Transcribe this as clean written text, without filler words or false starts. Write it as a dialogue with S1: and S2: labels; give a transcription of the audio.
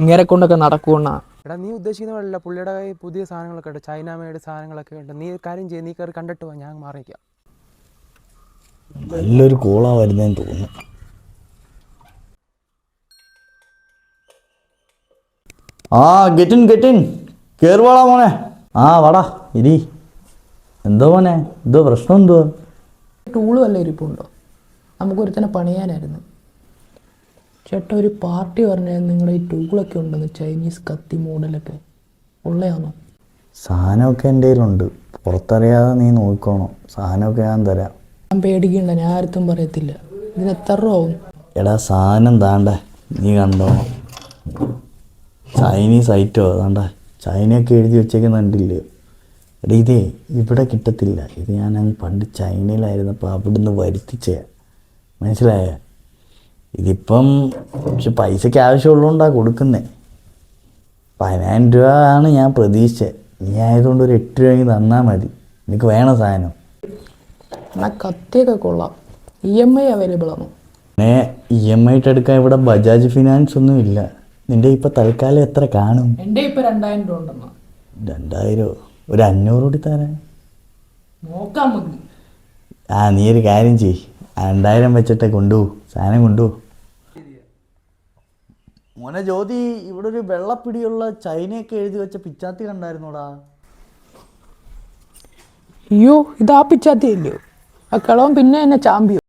S1: ഇങ്ങനെ കൊണ്ടൊക്കെ നടക്കുമെന്നാ.
S2: എടാ നീ ഉദ്ദേശിക്കുന്ന പോലെയല്ല, പുള്ളിയുടെ കയ്യിൽ പുതിയ സാധനങ്ങളൊക്കെ ഉണ്ട്, ചൈന മെയ്ഡ് സാധനങ്ങളൊക്കെ ഉണ്ട്. നീ കാര്യം ചെയ്യും, നീ കയറി കണ്ടിട്ട് പോവാ, ഞാൻ മാറിക്കാം.
S3: നല്ലൊരു കോളാ വരുന്നതെന്ന് തോന്നുന്നു. ആ ഗെറ്റിൻ കേറുവാടാ മോനെ. ആ വാടാ ഇരി. എന്തോ മോനെ, എന്തോ പ്രശ്നം എന്തോ?
S1: ടൂള് വല്ല ഇരിപ്പുണ്ടോ? നമുക്കൊരുത്തനെ പണിയാനായിരുന്നു ചേട്ടാ. ഒരു പാർട്ടി പറഞ്ഞാൽ നിങ്ങളുടെ ഈ ടൂളൊക്കെ ഉണ്ടെന്ന്, ചൈനീസ് കത്തി മോഡലൊക്കെ ഉള്ളയാണോ?
S3: സാധനമൊക്കെ എൻ്റെ കയ്യിലുണ്ട്, പുറത്തറിയാതെ നീ നോക്കണം. സാധനമൊക്കെ ഞാൻ തരാം.
S1: ഞാൻ പേടിക്കണ്ട, ഞാൻ ആർത്തും പറയത്തില്ല. ഇതിന് എത്ര രൂപ ആവും?
S3: എടാ സാധനം താണ്ട, നീ കണ്ടോണം. ചൈനീസ് ഐറ്റോ അതാണ്ട, ചൈനയൊക്കെ എഴുതി വെച്ചേക്കുന്ന കണ്ടില്ലയോ? എടാ ഇതേ ഇവിടെ കിട്ടത്തില്ല. ഇത് ഞാൻ പണ്ട് ചൈനയിലായിരുന്നപ്പോൾ അവിടുന്ന് വരുത്തിച്ചേ, മനസ്സിലായ? ഇതിപ്പം പക്ഷെ പൈസയ്ക്ക് ആവശ്യമുള്ളതുകൊണ്ടാണ് കൊടുക്കുന്നത്. 10,000 രൂപ ആണ് ഞാൻ പ്രതീക്ഷിച്ചത്. നീ ആയതുകൊണ്ട് ഒരു 8 രൂപയ്ക്ക് തന്നാൽ മതി. എനിക്ക് വേണം സാധനം.
S1: എന്നാൽ കത്തിയൊക്കെ കൊള്ളാം. EMI അവൈലബിൾ ആണോ?
S3: പിന്നെ EMI ഇട്ട് എടുക്കാൻ ഇവിടെ ബജാജ് ഫിനാൻസ് ഒന്നും ഇല്ല. നിൻ്റെ ഇപ്പം തൽക്കാലം എത്ര കാണും?
S1: എൻ്റെ ഇപ്പം 2000 രൂപ ഉണ്ടെന്നാ.
S3: 2000? ഒരു 500 കൂടി തരാൻ
S1: നോക്കാം മതി.
S3: നീ ഒരു കാര്യം ചെയ്യ്, 2000 വെച്ചിട്ട് കൊണ്ടുപോകും, സാധനം കൊണ്ടുപോകും. മോനെ ജ്യോതി, ഇവിടെ ഒരു വെള്ളപ്പിടിയുള്ള ചൈനയൊക്കെ എഴുതി വെച്ച പിച്ചാത്തി കണ്ടായിരുന്നോടാ?
S1: അയ്യോ, ഇതാ പിച്ചാത്തിയല്ലോ. ആ കിളവൻ പിന്നെ എന്നെ ചാമ്പിയോ?